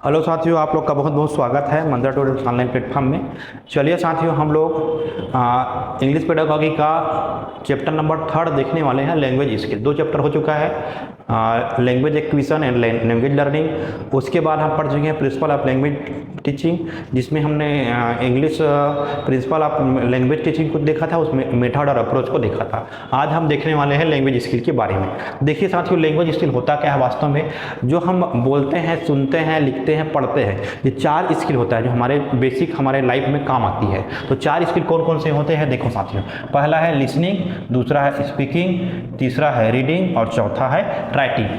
Hello साथियों, आप लोग का बहुत बहुत स्वागत है मंत्रा ट्यूटोरियल ऑनलाइन प्लेटफॉर्म में। चलिए साथियों, हम लोग इंग्लिश पेडागॉजी का चैप्टर नंबर 3 देखने वाले हैं, लैंग्वेज स्किल। 2 चैप्टर हो चुका है, language acquisition and language learning. उसके बाद हम पढ़ चुके हैं प्रिंसिपल ऑफ लैंग्वेज टीचिंग, जिसमें हमने English principle of language teaching को देखा था, उसमें मेथड और अप्रोच को देखा था। आज हम देखने वाले हैं लैंग्वेज स्किल के बारे में। देखिए साथियों, लैंग्वेज स्किल होता क्या है वास्तव में। जो हम बोलते हैं, सुनते हैं, लिखते हैं, पढ़ते हैं, ये 4 स्किल होता है जो हमारे बेसिक हमारे लाइफ में काम आती है। तो 4 स्किल कौन कौन से होते हैं देखो साथियों। पहला है लिसनिंग, दूसरा है स्पीकिंग, तीसरा है रीडिंग और चौथा है writing.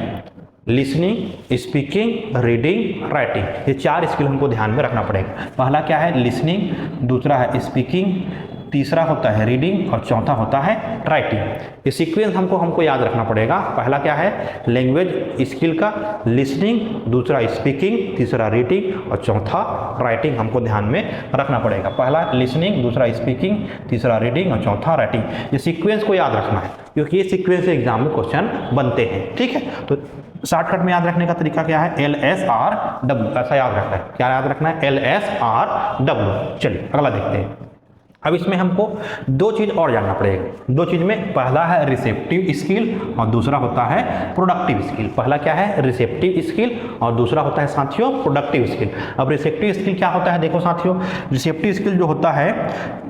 Listening, speaking, reading, writing, ये 4 स्किल हमको ध्यान में रखना पड़ेगा। पहला क्या है लिसनिंग, दूसरा है स्पीकिंग, तीसरा होता है रीडिंग और चौथा होता है राइटिंग। ये सीक्वेंस हमको याद रखना पड़ेगा। पहला क्या है लैंग्वेज स्किल का लिसनिंग, दूसरा स्पीकिंग, तीसरा रीडिंग और चौथा राइटिंग हमको ध्यान में रखना पड़ेगा। पहला लिसनिंग, दूसरा स्पीकिंग, तीसरा रीडिंग और चौथा राइटिंग। ये सीक्वेंस को याद रखना है क्योंकि ये सीक्वेंस से एग्जाम में क्वेश्चन बनते हैं। ठीक है, तो शॉर्टकट में याद रखने का तरीका क्या है, LSRW, ऐसा याद रखना है। क्या याद रखना है, LSRW। चलिए अगला देखते हैं। अब इसमें हमको 2 चीज़ और जानना पड़ेगा। 2 चीज़ में पहला है रिसेप्टिव स्किल और दूसरा होता है प्रोडक्टिव स्किल। पहला क्या है रिसेप्टिव स्किल और दूसरा होता है साथियों प्रोडक्टिव स्किल। अब रिसेप्टिव स्किल क्या होता है देखो साथियों, रिसेप्टिव स्किल जो होता है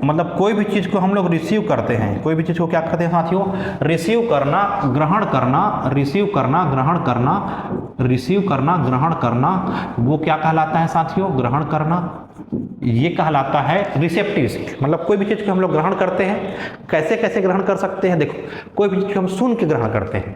मतलब कोई भी चीज़ को हम लोग रिसीव करते हैं। कोई भी चीज़ को क्या करते हैं साथियों, रिसीव करना, ग्रहण करना, रिसीव करना, ग्रहण करना, रिसीव करना, ग्रहण करना, वो क्या कहलाता है साथियों, ग्रहण करना, ये कहलाता है रिसेप्टिव स्किल। मतलब कोई भी चीज़ को हम लोग ग्रहण करते हैं, कैसे कैसे ग्रहण कर सकते हैं देखो। कोई भी चीज़ को हम सुन के ग्रहण करते हैं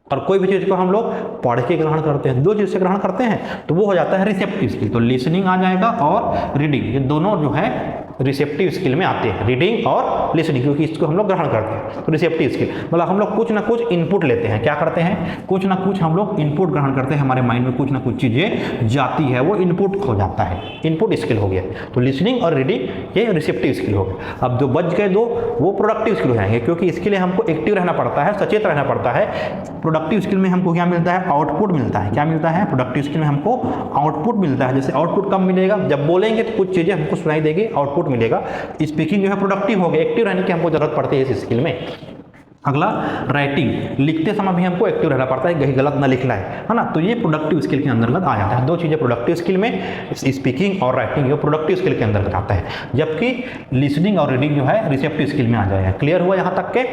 और कोई भी चीज़ को हम लोग पढ़ के ग्रहण करते हैं। 2 चीज़ से ग्रहण करते हैं तो वो हो जाता है रिसेप्टिव स्किल। तो लिसनिंग आ जाएगा और रीडिंग, ये दोनों जो है रिसेप्टिव स्किल में आते हैं, रीडिंग और लिसनिंग, क्योंकि इसको हम लोग ग्रहण करते हैं। तो रिसेप्टिव स्किल मतलब हम लोग कुछ ना कुछ इनपुट लेते हैं। क्या करते हैं, कुछ ना कुछ हम लोग इनपुट ग्रहण करते हैं, हमारे माइंड में कुछ ना कुछ चीज़ें जाती है, वो इनपुट हो जाता है, इनपुट स्किल हो गया। तो लिसनिंग और रीडिंग ये रिसेप्टिव स्किल हो गया। अब जो बच गए 2 वो प्रोडक्टिव स्किल हो जाएंगे, क्योंकि इसके लिए हमको एक्टिव रहना पड़ता है, सचेत रहना पड़ता है। प्रोडक्टिव स्किल में हमको क्या मिलता है, आउटपुट मिलता है। क्या मिलता है, प्रोडक्टिव स्किल में हमको आउटपुट मिलता है। जैसे आउटपुट कम मिलेगा, जब बोलेंगे तो कुछ चीज़ें हमको सुनाई देगी, आउटपुट मिलेगा। स्पीकिंग जो है प्रोडक्टिव हो गया, एक्टिव रहने की हमको जरूरत पड़ती है इस स्किल में। अगला राइटिंग, लिखते समय भी हमको एक्टिव रहना पड़ता है, कहीं गलत ना लिखना है ना। तो ये प्रोडक्टिव स्किल के अंतर्गत आ जाता है। 2 चीज़ें प्रोडक्टिव स्किल में, स्पीकिंग और राइटिंग, ये प्रोडक्टिव स्किल के अंतर्गत आता है, जबकि लिसनिंग और रीडिंग जो है रिसेप्टिव स्किल में आ जाएगा। क्लियर हुआ यहाँ तक के।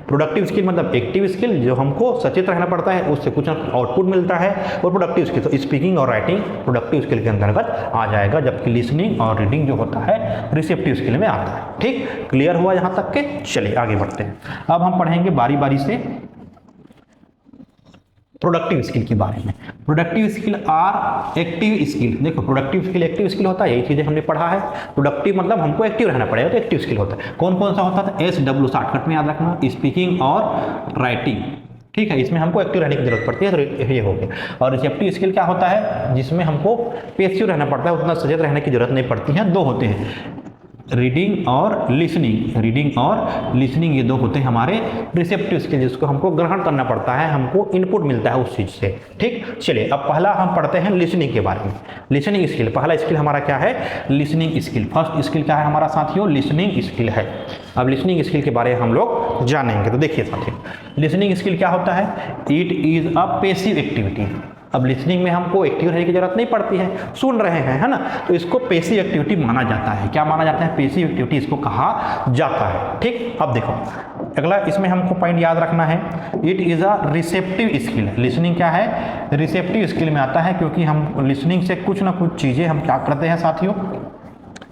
प्रोडक्टिव स्किल मतलब एक्टिव स्किल, जो हमको सचेत रहना पड़ता है, उससे कुछ आउटपुट मिलता है। और प्रोडक्टिव स्किल तो स्पीकिंग और राइटिंग प्रोडक्टिव स्किल के अंतर्गत आ जाएगा, जबकि लिसनिंग और रीडिंग जो होता है रिसेप्टिव स्किल में आता है। ठीक, क्लियर हुआ यहाँ तक के। चलिए आगे बढ़ते हैं। अब हम पढ़ेंगे बारी बारी से प्रोडक्टिव स्किल के बारे में। Productive skill are active skill. देखो प्रोडक्टिव स्किल एक्टिव स्किल होता है, यही चीजें हमने पढ़ा है। प्रोडक्टिव मतलब हमको एक्टिव रहना पड़ेगा, तो एक्टिव स्किल होता है। कौन कौन सा होता है, SW शॉर्टकट में याद रखना, स्पीकिंग और राइटिंग। ठीक है, इसमें हमको एक्टिव रहने की जरूरत पड़ती है, तो ये हो गया। और रिसेप्टिव स्किल क्या होता है, जिसमें हमको पैसिव रहना पड़ता है, उतना सचेत रहने की जरूरत नहीं पड़ती है। 2 होते हैं, रीडिंग और लिसनिंग। रीडिंग और लिसनिंग ये 2 होते हैं हमारे रिसेप्टिव स्किल, जिसको हमको ग्रहण करना पड़ता है, हमको इनपुट मिलता है उस चीज़ से। ठीक, चलिए अब पहला हम पढ़ते हैं लिसनिंग के बारे में। लिसनिंग स्किल, पहला स्किल हमारा क्या है, लिसनिंग स्किल। फर्स्ट स्किल क्या है हमारा साथियों, लिसनिंग स्किल है। अब लिसनिंग स्किल के बारे में हम लोग जानेंगे। तो देखिए साथियों, लिसनिंग स्किल क्या होता है, it is a passive activity. अब लिसनिंग में हमको एक्टिव रहने की जरूरत नहीं पड़ती है, सुन रहे हैं, है ना, तो इसको पैसिव एक्टिविटी माना जाता है। क्या माना जाता है, पैसिव एक्टिविटी इसको कहा जाता है। ठीक, अब देखो अगला इसमें हमको पॉइंट याद रखना है, it is a receptive skill. Listening क्या है, रिसेप्टिव स्किल में आता है, क्योंकि हम लिसनिंग से कुछ ना कुछ चीजें हम क्या करते हैं साथियों,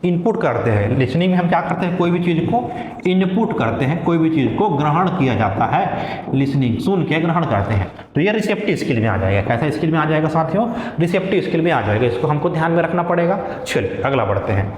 इनपुट करते हैं। लिसनिंग में हम क्या करते हैं, कोई भी चीज़ को इनपुट करते हैं, कोई भी चीज़ को ग्रहण किया जाता है, लिसनिंग सुन के ग्रहण करते हैं। तो ये रिसेप्टिव स्किल में आ जाएगा। कैसा स्किल में आ जाएगा साथियों, रिसेप्टिव स्किल में आ जाएगा, इसको हमको ध्यान में रखना पड़ेगा। चलिए अगला बढ़ते हैं।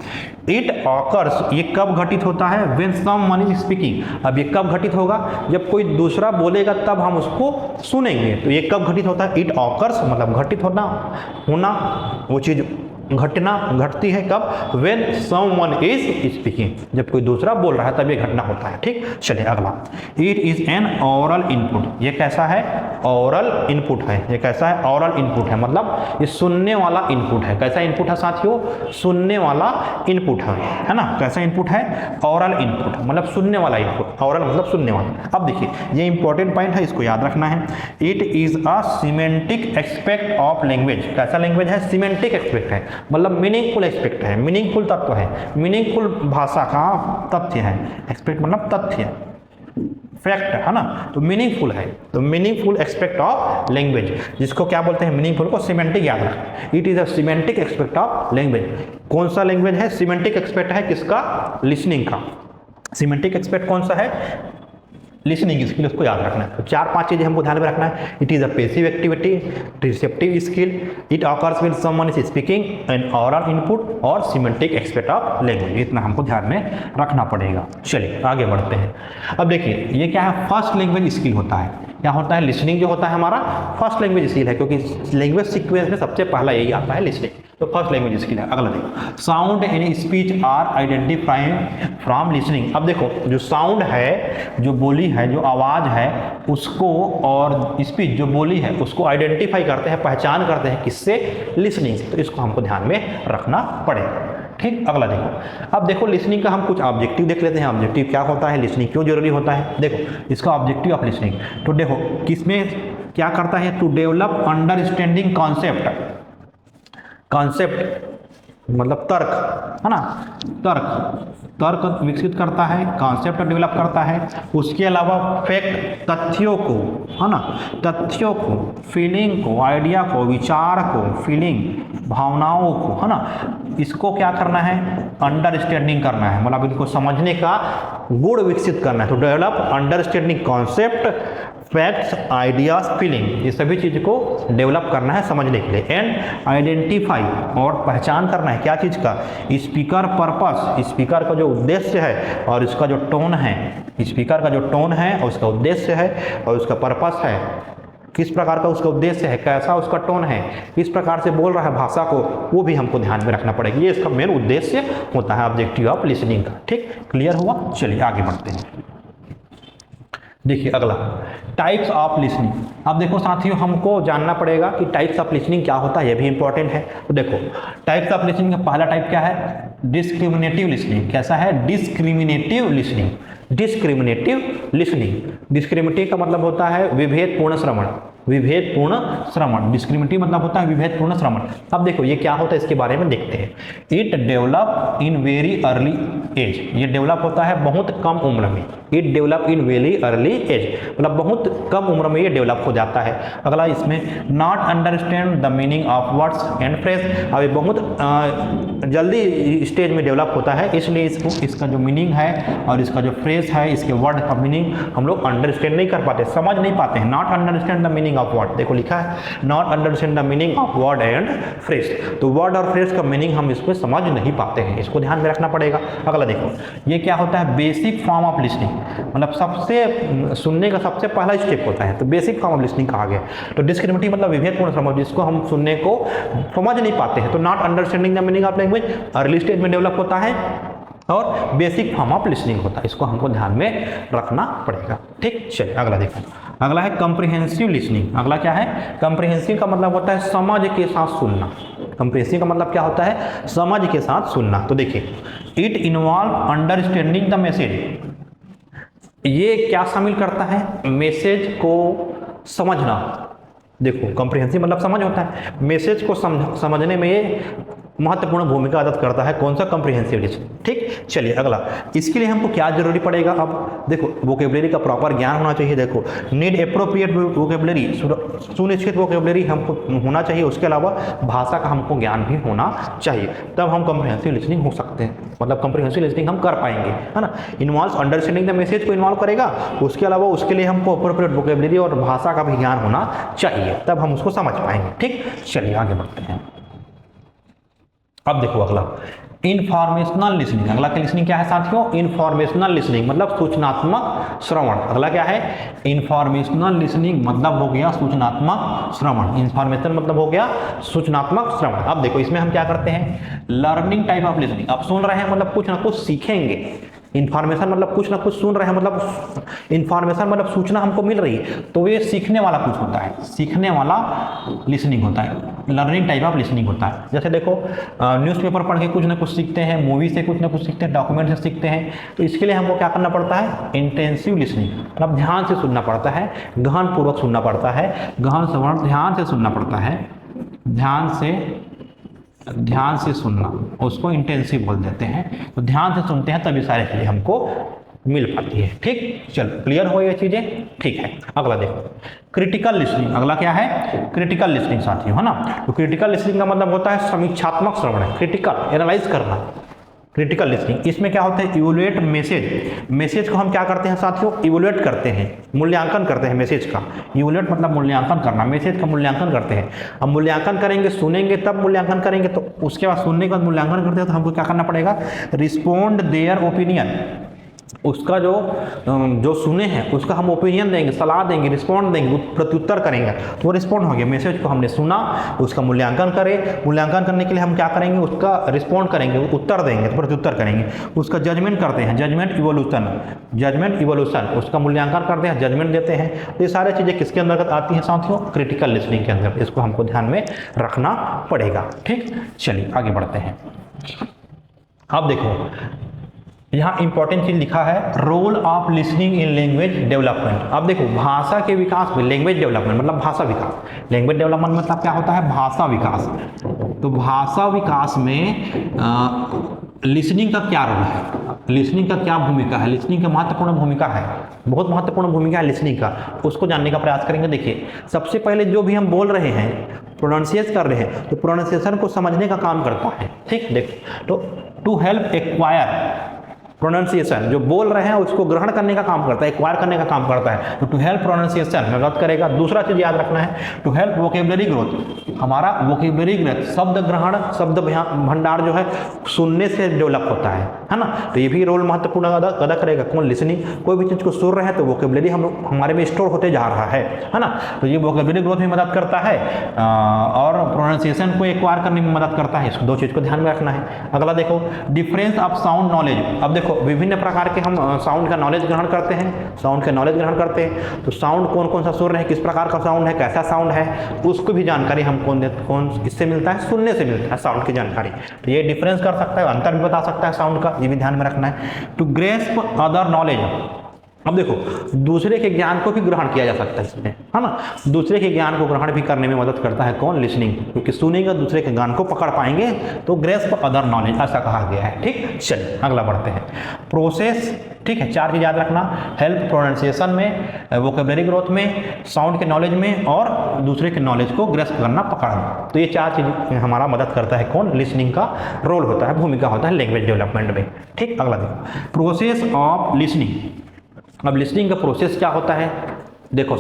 इट ऑकर्स, ये कब घटित होता है, व्हेन समवन इज स्पीकिंग। अब ये कब घटित होगा, जब कोई दूसरा बोलेगा तब हम उसको सुनेंगे। तो ये कब घटित होता है, इट ऑकर्स मतलब घटित होना, वो चीज़ घटना घटती है कब? when someone is speaking, जब कोई दूसरा बोल रहा है तब ये घटना होता है। ठीक, चलिए अगला, it is an oral input, ये कैसा है? oral input है। ये कैसा है? oral input है, मतलब ये सुनने वाला इनपुट है। कैसा इनपुट है साथियों? सुनने वाला इनपुट है ना? कैसा इनपुट है? oral input, मतलब सुनने वाला इनपुट। oral मतलब सुनने वाला। अब देखिए ये इंपॉर्टेंट पॉइंट है, इसको याद रखना है। it is a semantic aspect of language, कैसा लैंग्वेज है? सीमेंटिक एस्पेक्ट है, मतलब मीनिंगफुल एस्पेक्ट है, मीनिंगफुल तत्व है, मीनिंगफुल भाषा का तथ्य है। एस्पेक्ट मतलब तथ्य, फैक्ट है ना, तो मीनिंगफुल है, तो मीनिंगफुल एस्पेक्ट ऑफ लैंग्वेज, जिसको क्या बोलते हैं? मीनिंगफुल को सीमेंटिक याद रखें। It is a semantic aspect of language. कौन सा लैंग्वेज है? सीमेंटिक एस्पेक्ट है किसका? लिसनिंग का। सीमेंटिक एस्पेक्ट कौन सा है? लिसनिंग स्किल, उसको याद रखना है। तो 4-5 चीजें हमको ध्यान में रखना है। It is a passive activity, receptive skill, it occurs when someone is speaking, N oral input और सिमेंटिक एस्पेक्ट ऑफ लैंग्वेज। इतना हमको ध्यान में रखना पड़ेगा। चलिए आगे बढ़ते हैं। अब देखिए ये क्या है? फर्स्ट लैंग्वेज स्किल होता है। क्या होता है? लिसनिंग जो होता है हमारा फर्स्ट लैंग्वेज स्किल है, क्योंकि लैंग्वेज सीक्वेंस में सबसे पहला यही आता है, लिसनिंग। तो फर्स्ट लैंग्वेज स्किल है। अगला देखो, sound in speech are identified from listening. अब देखो जो साउंड है, जो बोली है, जो आवाज है, उसको और स्पीच जो बोली है उसको आइडेंटिफाई करते हैं, पहचान करते हैं किससे? लिसनिंग से। तो इसको हमको ध्यान में रखना पड़ेगा। ठीक, अगला देखो। अब देखो लिसनिंग का हम कुछ ऑब्जेक्टिव देख लेते हैं। ऑब्जेक्टिव क्या होता है? लिसनिंग क्यों जरूरी होता है? देखो इसका ऑब्जेक्टिव ऑफ लिसनिंग, तो देखो किसमें क्या करता है? To develop understanding concept, concept मतलब तर्क है ना, तर्क विकसित करता है, कॉन्सेप्ट डेवलप करता है। उसके अलावा फैक्ट, तथ्यों को है ना, तथ्यों को, फीलिंग को, आइडिया को, विचार को, फीलिंग भावनाओं को है ना, इसको क्या करना है? अंडरस्टैंडिंग करना है, मतलब इनको समझने का गुण विकसित करना है। तो develop understanding concept, facts, ideas, feeling, ये सभी चीज को डेवलप करना है समझने के लिए। एंड आइडेंटिफाई, और पहचान करना है क्या चीज का? स्पीकर पर्पस, स्पीकर का जो उद्देश्य है और इसका जो टोन है, स्पीकर का जो टोन है और उसका उद्देश्य है और उसका पर्पस है, किस प्रकार का उसका उद्देश्य है, कैसा उसका टोन है, किस प्रकार से बोल रहा है भाषा को, वो भी हमको ध्यान में रखना पड़ेगा। ये इसका मेन उद्देश्य होता है ऑब्जेक्टिव ऑफ लिसनिंग का। ठीक, क्लियर हुआ? चलिए आगे बढ़ते हैं। देखिए अगला, टाइप्स ऑफ लिसनिंग। अब देखो साथियों हमको जानना पड़ेगा कि टाइप्स ऑफ लिसनिंग क्या होता है, ये भी इंपॉर्टेंट है। तो देखो टाइप्स ऑफ लिसनिंग का पहला टाइप क्या है? Discriminative listening. कैसा है? Discriminative listening. Discriminative listening, discriminative का मतलब होता है विभेदपूर्ण श्रवण, विभेदपूर्ण श्रवण। डिस्क्रिमिनेटिव मतलब होता है विभेदपूर्ण श्रवण। अब देखो ये क्या होता है, इसके बारे में देखते हैं। It develop in very early age, ये डेवलप होता है बहुत कम उम्र में। It develop in very early age, मतलब बहुत कम उम्र में ये डेवलप हो जाता है। अगला इसमें not understand the meaning of words and phrase, अब ये बहुत जल्दी स्टेज में डेवलप होता है, इसलिए इसका जो मीनिंग है और इसका जो फ्रेज है, इसके वर्ड का मीनिंग हम लोग अंडरस्टैंड नहीं कर पाते, समझ नहीं पाते हैं। Not understand the meaning of word, देखो लिखा है not understand the meaning of word and phrase, तो वर्ड और फ्रेज का मीनिंग हम इसमें समझ नहीं पाते हैं, इसको ध्यान में रखना पड़ेगा। अगला देखो ये क्या होता है? बेसिक फॉर्म ऑफ लिसनिंग, मतलब सबसे सुनने का सबसे पहला स्टेप होता है, तो बेसिक फॉर्म ऑफ लिसनिंग कहा गया। तो डिस्क्रिमिनेटिव मतलब विभेदपूर्ण श्रवण, जिसको हम सुनने को समझ नहीं पाते हैं। तो not understanding the meaning of language early stage में डेवलप होता है और बेसिक फॉर्म ऑफ लिसनिंग होता है, इसको हमको ध्यान में रखना पड़ेगा। ठीक, चलिए अगला देखो। अगला है कॉम्प्रिहेंसिव लिसनिंग। अगला क्या है? कॉम्प्रिहेंसिव का मतलब होता है समझ के साथ सुनना। कॉम्प्रिहेंसिव का मतलब क्या होता है? समझ के साथ सुनना। तो देखिए it involve understanding the message, ये क्या शामिल करता है? मैसेज को समझना। देखो कॉम्प्रिहेंसिव मतलब समझ होता है, मैसेज को समझने में ये महत्वपूर्ण भूमिका अदा करता है। कौन सा? Comprehensive listening. ठीक, चलिए अगला, इसके लिए हमको क्या जरूरी पड़ेगा? अब देखो वोकेबलरी का प्रॉपर ज्ञान होना चाहिए। देखो नीड एप्रोप्रिएट वोकेबलरी, सुनिश्चित वोकेबलरी हमको होना चाहिए। उसके अलावा भाषा का हमको ज्ञान भी होना चाहिए, तब हम कॉम्प्रिहेंसिव लिसनिंग हो सकते हैं, मतलब कॉम्प्रिहेंसिव लिसनिंग हम कर पाएंगे, है ना। इन्वॉल्व अंडरस्टैंडिंग द मैसेज को इन्वॉल्व करेगा, उसके अलावा उसके लिए हमको एप्रोप्रिएट वोकेबलरी और भाषा का भी ज्ञान होना चाहिए, तब हम उसको समझ पाएंगे। ठीक, चलिए आगे बढ़ते हैं। अब देखो अगला, इंफॉर्मेशनल लिसनिंग। अगला क्या लिसनिंग क्या है साथियों? इंफॉर्मेशनल लिसनिंग मतलब सूचनात्मक श्रवण। अगला क्या है? इंफॉर्मेशनल लिसनिंग मतलब हो गया सूचनात्मक श्रवण। इंफॉर्मेशन मतलब हो गया सूचनात्मक श्रवण। अब देखो इसमें हम क्या करते हैं, लर्निंग टाइप ऑफ लिसनिंग। अब सुन रहे हैं मतलब कुछ ना कुछ सीखेंगे। इंफॉर्मेशन मतलब कुछ ना कुछ सुन रहे हैं, मतलब इंफॉर्मेशन मतलब सूचना हमको मिल रही है, तो ये सीखने वाला कुछ होता है, सीखने वाला लिसनिंग होता है, लर्निंग टाइप ऑफ लिसनिंग होता है। जैसे देखो न्यूज़पेपर पढ़ के कुछ ना कुछ सीखते हैं, मूवी से कुछ ना कुछ सीखते हैं, डॉक्यूमेंट से सीखते हैं, तो इसके लिए हमको क्या करना पड़ता है? इंटेंसिव लिसनिंग, मतलब ध्यान से सुनना पड़ता है, गहन पूर्वक सुनना पड़ता है, गहन श्रवण ध्यान से सुनना पड़ता है, ध्यान से सुनना, उसको इंटेंसिव बोल देते हैं। तो ध्यान से सुनते हैं तभी सारी चीजें हमको मिल पाती है। ठीक, चलो क्लियर हो ये चीजें? ठीक है। अगला देखो क्रिटिकल लिसनिंग। अगला क्या है? क्रिटिकल लिसनिंग साथियों, है ना। तो क्रिटिकल लिसनिंग का मतलब होता है समीक्षात्मक श्रवण है, क्रिटिकल एनालाइज करना, क्रिटिकल लिसनिंग। इसमें क्या होता है? इवोल्यूएट मैसेज। मैसेज को हम क्या करते हैं साथियों? इवोल्यूएट करते हैं, मूल्यांकन करते हैं मैसेज का। इवोल्यूएट मतलब मूल्यांकन करना, मैसेज का मूल्यांकन करते हैं। अब मूल्यांकन करेंगे, सुनेंगे तब मूल्यांकन करेंगे, तो उसके बाद सुनने के बाद मूल्यांकन करते हैं तो हमको क्या करना पड़ेगा? Respond their opinion. उसका जो सुने हैं उसका हम ओपिनियन देंगे, सलाह देंगे, रिस्पॉन्ड देंगे, प्रत्युत्तर करेंगे, तो वो रिस्पॉन्ड हो गया। मैसेज को हमने सुना, उसका मूल्यांकन करें, मूल्यांकन करने के लिए हम क्या करेंगे? उसका रिस्पॉन्ड करेंगे, उत्तर देंगे, तो प्रत्युत्तर करेंगे। उसका जजमेंट करते हैं, जजमेंट इवोल्यूशन, उसका मूल्यांकन करते हैं, जजमेंट देते हैं। तो ये सारी चीज़ें किसके अंतर्गत आती हैं साथियों? क्रिटिकल लिसनिंग के अंदर। इसको हमको ध्यान में रखना पड़ेगा। ठीक, चलिए आगे बढ़ते हैं। अब देखो यहाँ इंपॉर्टेंट चीज लिखा है, role of listening in language development. अब देखो भाषा के विकास में, लैंग्वेज डेवलपमेंट मतलब भाषा विकास, लैंग्वेज डेवलपमेंट मतलब क्या होता है? भाषा विकास। तो भाषा विकास में लिसनिंग का क्या रोल है, लिसनिंग का क्या भूमिका है? लिसनिंग का महत्वपूर्ण भूमिका है, बहुत महत्वपूर्ण भूमिका है लिसनिंग का, उसको जानने का प्रयास करेंगे। देखिए सबसे पहले जो भी हम बोल रहे हैं, प्रोनाउंसिएट कर रहे हैं, तो प्रोनाउंसिएशन को समझने का काम करता है। ठीक, देखो तो टू हेल्प एक्वायर प्रोनाउंसिएशन, जो बोल रहे हैं उसको ग्रहण करने का काम करता है, एक्वायर करने का काम करता है। तो टू हेल्प प्रोनाउंसिएशन मदद करेगा। दूसरा चीज याद रखना है, टू हेल्प वोकेबलरी ग्रोथ। हमारा वोकेबलरी ग्रोथ, शब्द ग्रहण, शब्द भंडार जो है सुनने से डेवलप होता है ना। तो ये भी रोल महत्वपूर्ण अदा करेगा। कौन? लिसनिंग। कोई भी चीज को सुन रहे हैं तो वोकेबलरी हमारे में स्टोर होते जा रहा है ना। तो ये वोकेबलरी ग्रोथ में मदद करता है और प्रोनाउंसिएशन को एक्वायर करने में मदद करता है। इसको दो चीज को ध्यान में रखना है। अगला देखो डिफरेंस ऑफ साउंड नॉलेज। अब देखो विभिन्न प्रकार के हम साउंड का नॉलेज ग्रहण करते हैं, साउंड का नॉलेज ग्रहण करते हैं। तो साउंड कौन कौन सा सुन रहे हैं, किस प्रकार का साउंड है, कैसा साउंड है, उसको भी जानकारी हम कौन इससे मिलता है? सुनने से मिलता है साउंड की जानकारी। तो ये डिफरेंस कर सकता है, अंतर भी बता सकता है साउंड का, ये भी ध्यान में रखना है। To grasp other knowledge. अब देखो दूसरे के ज्ञान को भी ग्रहण किया जा सकता है इसमें, है ना। दूसरे के ज्ञान को ग्रहण भी करने में मदद करता है कौन? लिसनिंग। क्योंकि सुनेंगे दूसरे के ज्ञान को पकड़ पाएंगे, तो ग्रेस्प अदर नॉलेज ऐसा कहा गया है। ठीक, चलिए अगला बढ़ते हैं। प्रोसेस, ठीक है, चार चीज याद रखना, हेल्प प्रोनाउंसिएशन में, वोकेबलरी ग्रोथ में, साउंड के नॉलेज में और दूसरे के नॉलेज को ग्रेस्प करना, पकड़ना। तो ये चार चीज हमारा मदद करता है कौन? लिसनिंग का रोल होता है, भूमिका होता है लैंग्वेज डेवलपमेंट में। ठीक, अगला देखो प्रोसेस ऑफ लिसनिंग। अब लिसनिंग का प्रोसेस क्या होता है? देखो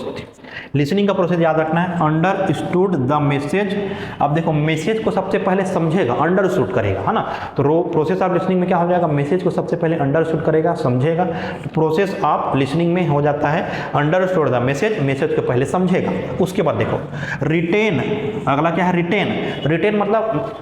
लिसनिंग का प्रोसेस याद रखना है, अंडरस्टूड द मैसेज। अब देखो मैसेज को सबसे पहले समझेगा, अंडरस्टूड करेगा, है ना। तो प्रोसेस ऑफ लिसनिंग में क्या हो जाएगा? मैसेज को सबसे पहले अंडरस्टूड करेगा, समझेगा। तो प्रोसेस ऑफ लिसनिंग में हो जाता है अंडरस्टूड द मैसेज, मैसेज को पहले समझेगा। उसके बाद देखो रिटेन। अगला क्या है? रिटेन। रिटेन मतलब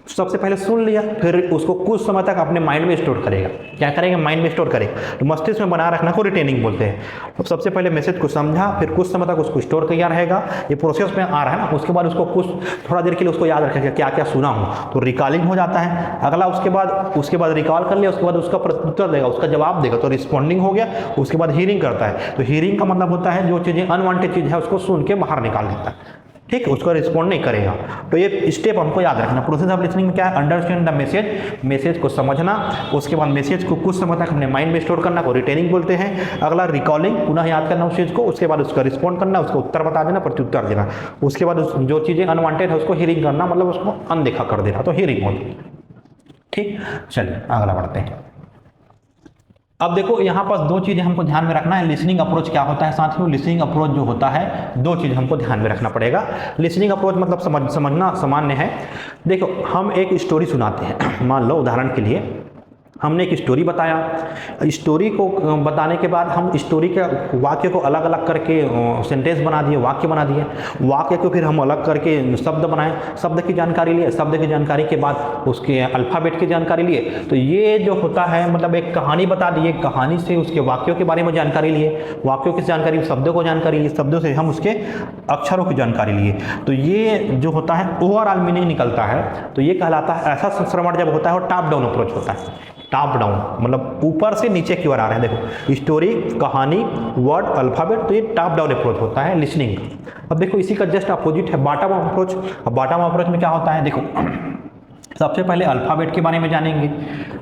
सबसे पहले सुन लिया, फिर उसको कुछ समय तक अपने माइंड में स्टोर करेगा। क्या करेगा? माइंड में स्टोर करेगा। तो मस्तिष्क में बना रखना को रिटेनिंग बोलते हैं। तो सबसे पहले मैसेज को समझा, फिर कुछ समय तक उसको स्टोर किया रहेगा, ये प्रोसेस में आ रहा है ना। उसके बाद उसको कुछ थोड़ा देर के लिए उसको याद रखेगा क्या क्या सुना हूँ, तो रिकॉलिंग हो जाता है। अगला उसके बाद रिकॉल कर लिया, उसके बाद उसका प्रत्युत्तर देगा, उसका जवाब देगा, तो रिस्पॉन्डिंग हो गया। उसके बाद हीरिंग करता है। तो हीरिंग का मतलब होता है जो चीज़ें अनवांटेड चीज़ है उसको सुन के बाहर निकाल देता है। ठीक, उसको रिस्पॉन्ड नहीं करेगा। तो ये स्टेप हमको याद रखना। प्रोसेस ऑफ लिसनिंग में क्या है? अंडरस्टैंड द मैसेज, मैसेज को समझना। उसके बाद मैसेज को कुछ समय तक अपने माइंड में स्टोर करना को रिटेनिंग बोलते हैं। अगला रिकॉलिंग, पुनः याद करना उस चीज़ को। उसके बाद उसका रिस्पॉन्ड करना, उसको उत्तर बता देना, प्रत्युत्तर देना। उसके बाद जो चीज़ें अनवांटेड है उसको हीरिंग करना, मतलब उसको अनदेखा कर देना, तो हीरिंग होती है। ठीक, चलिए अगला बढ़ते हैं। अब देखो यहाँ पास दो चीज़ें हमको ध्यान में रखना है। लिसनिंग अप्रोच क्या होता है साथियों, लिसनिंग अप्रोच जो होता है दो चीज़ हमको ध्यान में रखना पड़ेगा। लिसनिंग अप्रोच मतलब समझना सामान्य है। देखो हम एक स्टोरी सुनाते हैं, मान लो उदाहरण के लिए हमने एक स्टोरी बताया, स्टोरी को बताने के बाद हम स्टोरी के वाक्य को अलग अलग करके सेंटेंस बना दिए, वाक्य बना दिए, वाक्य को फिर हम अलग करके शब्द बनाए, शब्द की जानकारी लिए, शब्द की जानकारी के बाद उसके अल्फ़ाबेट की जानकारी लिए। तो ये जो होता है मतलब एक कहानी बता दी, कहानी से उसके वाक्यों के बारे में जानकारी लिए, वाक्यों की जानकारी, शब्दों को जानकारी लिए, शब्दों से हम उसके अक्षरों की जानकारी लिए। तो ये जो होता है ओवरऑल मीनिंग निकलता है। तो ये कहलाता है, ऐसा श्रवण जब होता है वो टॉप डाउन अप्रोच होता है। टॉप डाउन मतलब ऊपर से नीचे की ओर आ रहे हैं। देखो स्टोरी, कहानी, वर्ड, अल्फाबेट, तो ये टॉप डाउन अप्रोच होता है लिसनिंग। अब देखो इसी का जस्ट अपोजिट है बॉटम अप अप्रोच। अब बॉटम अप अप्रोच में क्या होता है, देखो सबसे पहले अल्फ़ाबेट के बारे में जानेंगे,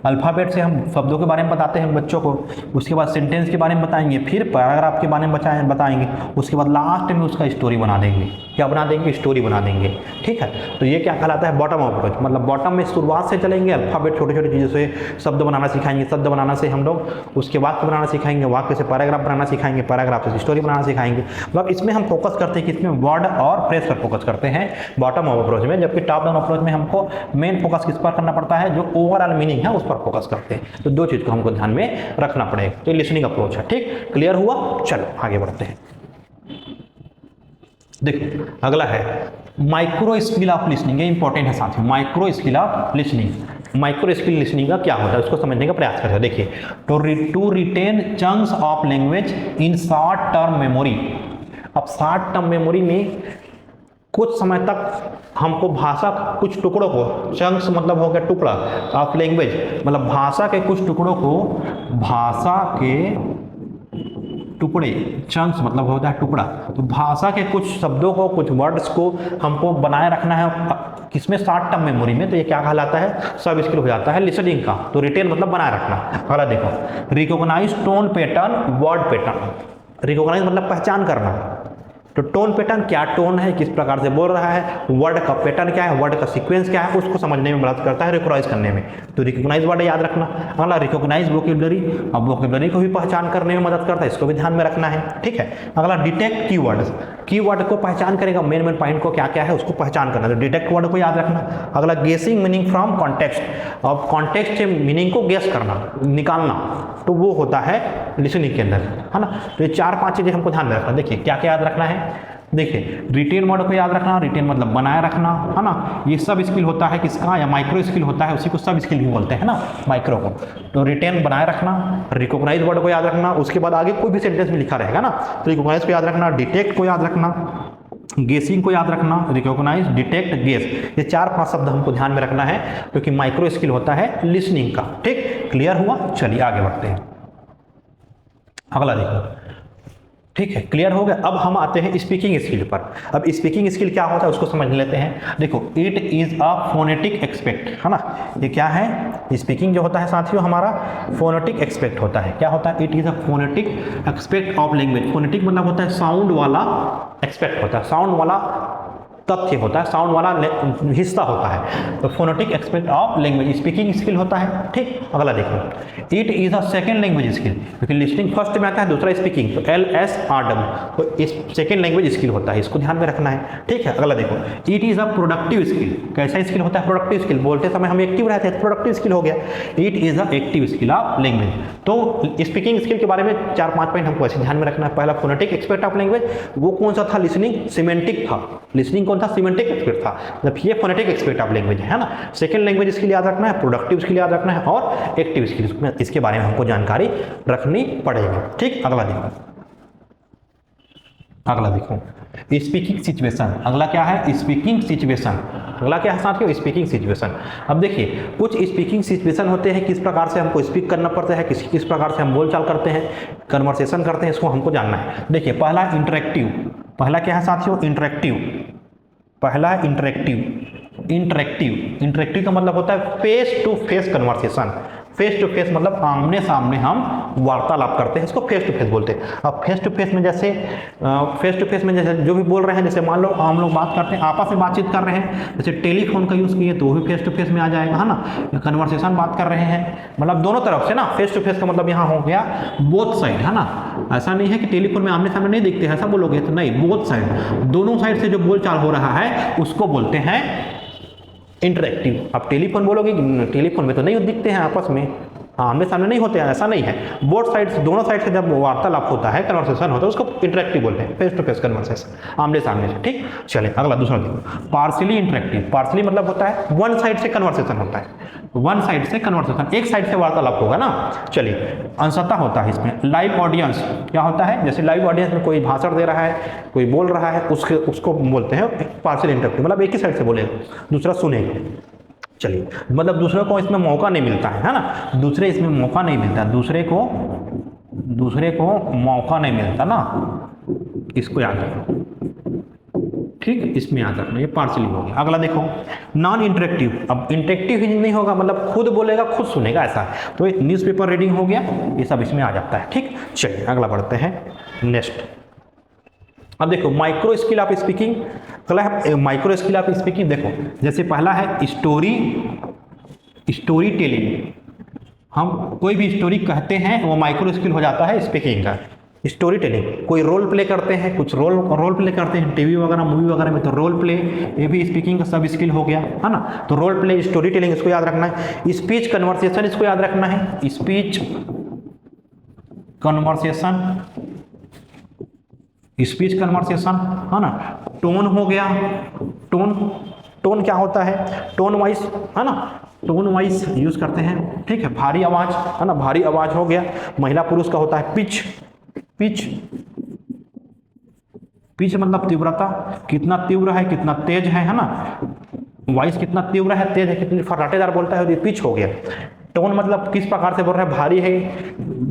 अल्फ़ाबेट से हम शब्दों के बारे में बताते हैं बच्चों को, उसके बाद सेंटेंस के बारे में बताएंगे, फिर पैराग्राफ के बारे में बताएंगे, उसके बाद लास्ट में उसका स्टोरी बना देंगे। क्या बना देंगे, स्टोरी बना देंगे। ठीक है, तो ये क्या कहलाता है बॉटम अप्रोच। मतलब बॉटम में शुरुआत से चलेंगे, अल्फ़ाबेट छोटे छोटे चीज़ों से शब्द बनाना सिखाएंगे, शब्द बनाना से हम लोग उसके वाक्य बनाना सिखाएंगे, वाक्य से पैराग्राफ बनाना सिखाएंगे, पैराग्राफ से स्टोरी बनाना सिखाएंगे। मतलब इसमें हम फोकस करते हैं किसमें, वर्ड और फ्रेज पर फोकस करते हैं बॉटम अप अप्रोच में। जबकि टॉप डाउन अप्रोच में हमको मेन फोकस किस पर करना पड़ता है, जो ओवरऑल मीनिंग है उस पर फोकस करते हैं। तो दो चीज़ को हमको ध्यान में रखना पड़ेगा। तो लिसनिंग अप्रोच है। ठीक, क्लियर हुआ, चलो आगे बढ़ते हैं। देखो अगला है माइक्रो स्किल ऑफ लिसनिंग। ये इंपॉर्टेंट है साथियों, micro skill of listening. Micro skill listening का क्या होता है उसको समझने का प्रयास करते हैं। देखिए, to retain chunks of language in short term memory. अब शॉर्ट टर्म मेमोरी में कुछ समय तक हमको भाषा कुछ टुकड़ों को, चंक्स मतलब हो गया टुकड़ा, ऑफ लैंग्वेज मतलब भाषा के कुछ टुकड़ों को, भाषा के टुकड़े, चंक्स मतलब होता है टुकड़ा, तो भाषा के कुछ शब्दों को, कुछ वर्ड्स को हमको बनाए रखना है किसमें, शॉर्ट टर्म मेमोरी में। तो ये क्या कहलाता है, सब स्किल हो जाता है लिसनिंग का। तो रिटेन मतलब बनाए रखना। अगला देखो, recognise tone pattern, word pattern. Recognise मतलब पहचान करना। तो टोन पैटर्न, क्या टोन है, किस प्रकार से बोल रहा है, वर्ड का पैटर्न क्या है, वर्ड का सीक्वेंस क्या है, उसको समझने में मदद करता है, रिकॉग्नाइज करने में। तो रिकॉग्नाइज वर्ड याद रखना। अगला रिकॉग्नाइज वोकेबलरी। अब वोकेबलरी को भी पहचान करने में मदद करता है, इसको भी ध्यान में रखना है। ठीक है, अगला डिटेक्ट कीवर्ड्स। कीवर्ड को पहचान करेगा, मेन पॉइंट को क्या क्या है उसको पहचान करना, तो डिटेक्ट वर्ड को याद रखना। अगला गेसिंग मीनिंग फ्रॉम कॉन्टेक्स्ट। अब कॉन्टेक्स्ट से मीनिंग को गेस करना, निकालना, तो वो होता है लिसनिंग के अंदर, है ना। तो ये 4-5 चीजें हमको ध्यान में रखना। देखिए क्या क्या याद रखना है, देखिए रिटेन वर्ड को याद रखना, रिटेन मतलब बनाए रखना, है ना। ये सब स्किल होता है किसका, या माइक्रो स्किल होता है, उसी को सब स्किल भी बोलते हैं ना, माइक्रो को। तो रिटेन बनाए रखना, रिकॉग्नाइज वर्ड को याद रखना, उसके बाद आगे कोई भी सेंटेंस में लिखा रहेगा ना, तो रिकॉग्नाइज को याद रखना, डिटेक्ट को याद रखना, गेसिंग को याद रखना, रिकॉग्नाइज, डिटेक्ट, गेस। ये 4-5 शब्द हमको ध्यान में रखना है, क्योंकि माइक्रो स्किल होता है लिसनिंग का। ठीक, क्लियर हुआ, चलिए आगे बढ़ते हैं। अगला देखो, ठीक है, क्लियर हो गया। अब हम आते हैं स्पीकिंग स्किल पर। अब स्पीकिंग स्किल क्या होता है उसको समझ लेते हैं। देखो, it is a phonetic expect, है ना। ये क्या है, स्पीकिंग जो होता है साथियों हमारा फोनेटिक एक्सपेक्ट होता है। क्या होता है, it is a phonetic expect of language. Phonetic मतलब होता है साउंड वाला, एक्सपेक्ट होता है साउंड वाला तथ्य होता है, साउंड वाला हिस्सा होता है। तो phonetic expect of language speaking skill होता है। ठीक, अगला देखो, it is a second language skill, क्योंकि लिसनिंग फर्स्ट में आता है, दूसरा स्पीकिंग, तो LSRW, तो इस सेकंड लैंग्वेज स्किल होता है, इसको ध्यान में रखना है। ठीक है, अगला देखो, it is a productive skill. कैसा स्किल होता है, प्रोडक्टिव स्किल। बोलते समय हम एक्टिव रहते हैं, प्रोडक्टिव स्किल हो गया। It is a active skill of language. तो स्पीकिंग स्किल के बारे में 4-5 पॉइंट हमको ऐसे ध्यान में रखना है। पहला फोनेटिक एक्सपेक्ट ऑफ लैंग्वेज, वो कौन सा था, लिसनिंग सिमेंटिक था। लिसनिंग कौन था, सिमेंटिक एक्सपेक्ट था, जब ये फोनेटिक एक्सपेक्ट ऑफ लैंग्वेज है ना। सेकंड लैंग्वेज स्किल याद रखना है, प्रोडक्टिव स्किल याद रखना है, और एक्टिव स्किल, इसके बारे में हमको जानकारी रखनी पड़ेगी। ठीक, अगला देखो, अगला देखो स्पीकिंग सिचुएशन। अगला क्या है, स्पीकिंग सिचुएशन। अगला क्या है साथियों, स्पीकिंग सिचुएशन। अब देखिए, कुछ स्पीकिंग सिचुएशन होते हैं, किस प्रकार से हमको स्पीक करना पड़ता है, किस प्रकार से हम बोलचाल करते हैं, कन्वर्सेशन करते हैं, इसको हमको जानना है। देखिए, पहला इंटरेक्टिव। पहला क्या है साथियों, इंटरेक्टिव। पहला है इंटरेक्टिव। इंटरेक्टिव का मतलब होता है face to face conversation. Face to face मतलब आमने सामने हम वार्तालाप करते हैं, इसको फेस टू फेस बोलते हैं। अब फेस टू फेस में जैसे जो भी बोल रहे हैं, जैसे मान लो हम लोग बात करते हैं, आपस में बातचीत कर रहे हैं, जैसे टेलीफोन का यूज़ किए तो वो भी फेस टू फेस में आ जाएगा, है ना। कन्वर्सेशन बात कर रहे हैं, मतलब दोनों तरफ से ना। फेस टू फेस का मतलब यहाँ हो गया बोथ साइड, है ना। ऐसा नहीं है कि टेलीफोन में आमने सामने नहीं दिखते हैं, ऐसा बोलोगे तो नहीं, बोथ साइड, दोनों साइड से जो बोलचाल हो रहा है उसको बोलते हैं इंटरेक्टिव। अब टेलीफोन बोलोगे, टेलीफोन में तो नहीं दिखते हैं आपस में, आमने सामने नहीं होते हैं, ऐसा नहीं है। बोथ साइड से, दोनों साइड से जब वार्तालाप होता है, कन्वर्सेशन होता है, उसको इंटरेक्टिव बोलते हैं, फेस टू फेस कन्वर्सेशन, आमने सामने से। ठीक, चलिए अगला दूसरा देखो, पार्शियली इंटरेक्टिव। पार्शियली मतलब होता है वन साइड से कन्वर्सेशन होता है, वन साइड से कन्वर्सेशन, एक साइड से वार्तालाप होगा ना। चलिए, अंशतः होता है इसमें लाइव ऑडियंस। क्या होता है, जैसे लाइव ऑडियंस में कोई भाषण दे रहा है, कोई बोल रहा है, उसको बोलते हैं पार्शियल इंटरेक्टिव, मतलब एक ही साइड से बोलेगा, दूसरा सुनेगा। चलिए, मतलब दूसरे को इसमें मौका नहीं मिलता है ना, दूसरे इसमें मौका नहीं मिलता, दूसरे को मौका नहीं मिलता ना, इसको याद रखो। ठीक, इसमें याद रखना, ये पार्शियली हो गया। अगला देखो, नॉन इंटरेक्टिव। अब इंटरेक्टिव ही नहीं होगा, मतलब खुद बोलेगा खुद सुनेगा, ऐसा है। तो न्यूज़पेपर रीडिंग हो गया, ये सब इसमें आ जाता है। ठीक, चलिए अगला बढ़ते हैं, नेक्स्ट। अब देखो, माइक्रो स्किल ऑफ स्पीकिंग। अगला है माइक्रो स्किल ऑफ स्पीकिंग। देखो, जैसे पहला है स्टोरी टेलिंग। हम कोई भी स्टोरी कहते हैं, वो माइक्रो स्किल हो जाता है स्पीकिंग का। स्टोरी टेलिंग, कोई रोल प्ले करते हैं, कुछ रोल प्ले करते हैं टीवी वगैरह, मूवी वगैरह में, तो रोल प्ले, ये भी स्पीकिंग का सब स्किल हो गया, है ना। तो रोल प्ले, स्टोरी टेलिंग, इसको याद रखना है। स्पीच कन्वर्सेशन, इसको याद रखना है। स्पीच कन्वर्सेशन, है ना। टोन हो गया, टोन क्या होता है, टोन वाइज, है ना, टोन वाइज यूज करते हैं। ठीक है, भारी आवाज, है ना, भारी आवाज हो गया। महिला पुरुष का होता है पिच मतलब तीव्रता, कितना तीव्र है, कितना तेज है ना। वॉइस कितना तीव्र है, तेज है, कितनी फर्राटेदार बोलता है, पिच हो गया। टोन मतलब किस प्रकार से बोल रहा है,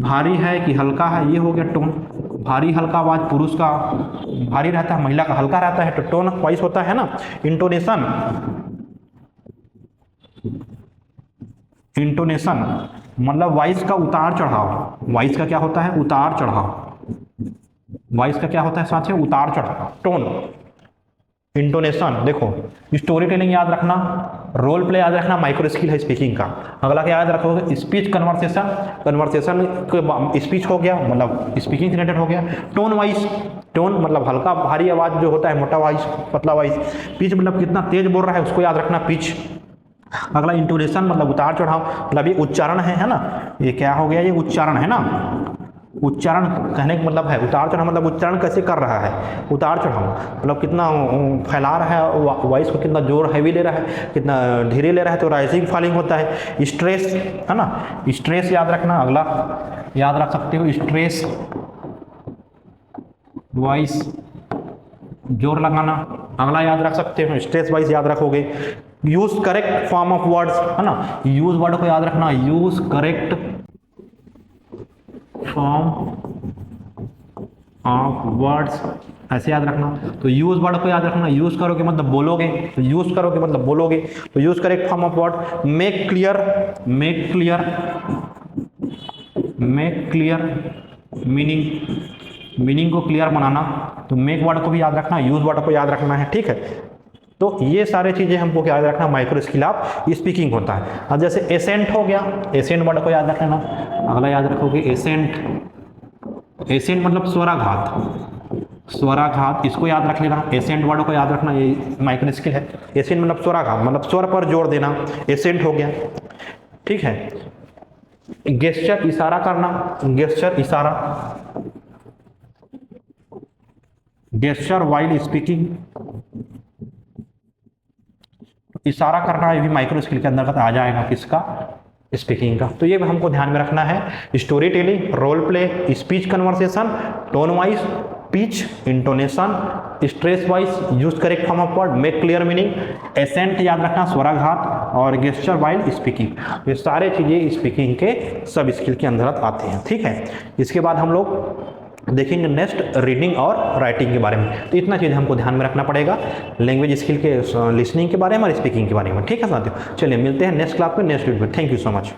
भारी है कि हल्का है, ये हो गया टोन। भारी हल्का आवाज, पुरुष का भारी रहता है, महिला का हल्का रहता है, तो टोन वॉइस होता है ना। इंटोनेशन मतलब वॉइस का उतार चढ़ाव। वॉइस का क्या होता है, उतार चढ़ाव। वॉइस का क्या होता है साथियों, उतार चढ़ाव। Tone, intonation. देखो, स्टोरी टेलिंग याद रखना, रोल प्ले याद रखना, माइक्रो स्किल है स्पीकिंग का। अगला क्या याद रखोगे, स्पीच कन्वर्सेशन के स्पीच हो गया, मतलब स्पीकिंग से रिलेटेड हो गया। टोन वाइज, टोन मतलब हल्का भारी आवाज जो होता है, मोटा वाइज, पतला वाइज। पिच मतलब कितना तेज बोल रहा है, उसको याद रखना, पिच। अगला इंटोनेशन मतलब उतार चढ़ाव, मतलब ये उच्चारण है ना, ये क्या हो गया, ये उच्चारण है ना। उच्चारण कहने का मतलब है, उतार चढ़ाव मतलब उच्चारण कैसे कर रहा है, उतार चढ़ाव मतलब कितना फैला रहा है वॉइस को, कितना जोर हैवी ले रहा है, कितना धीरे ले रहा है, तो राइजिंग फॉलिंग होता है। स्ट्रेस, है ना, स्ट्रेस याद रखना। अगला याद रख सकते हो, स्ट्रेस, वॉइस, जोर लगाना। अगला याद रख सकते हो, स्ट्रेस वॉइस याद रखोगे। Use correct form of words, है ना, यूज वर्ड को याद रखना, use correct form of words, ऐसे याद रखना। तो यूज वर्ड को याद रखना, यूज करोगे मतलब बोलोगे, तो यूज करोगे मतलब बोलोगे, तो use correct form of word. Make clear meaning को क्लियर बनाना, तो मेक वर्ड को भी याद रखना, यूज वर्ड को याद रखना है। ठीक है, तो ये सारे चीजें हमको याद रखना, माइक्रो स्किल ऑफ स्पीकिंग होता है। अब जैसे एसेंट हो गया, एसेंट वर्ड को याद रखना। अगला याद रखोगे एसेंट मतलब स्वराघात, इसको याद रख लेना। एसेंट वर्ड को याद रखना, ये माइक्रो स्किल है। एसेंट मतलब स्वराघात, मतलब स्वर पर जोर देना, एसेंट हो गया। ठीक है, गेस्चर इशारा करना, गेस्चर वाइल स्पीकिंग, इशारा करना, ये भी माइक्रो स्किल के अंतर्गत आ जाएगा, किसका, स्पीकिंग का। तो ये भी हमको ध्यान में रखना है। Story telling, role play, speech conversation, tone wise, pitch, intonation, stress wise, use correct form of word, make clear meaning, accent याद रखना, स्वराघात, और गेस्चर वाइल स्पीकिंग। ये सारे चीजें स्पीकिंग के सब स्किल के अंतर्गत आते हैं। ठीक है, इसके बाद हम लोग देखेंगे नेक्स्ट रीडिंग और राइटिंग के बारे में। तो इतना चीज़ हमको ध्यान में रखना पड़ेगा, लैंग्वेज स्किल के, लिसनिंग के बारे में और स्पीकिंग के बारे में। ठीक है साथियों, चलिए मिलते हैं नेक्स्ट क्लास में, नेक्स्ट वीडियो में। Thank you so much.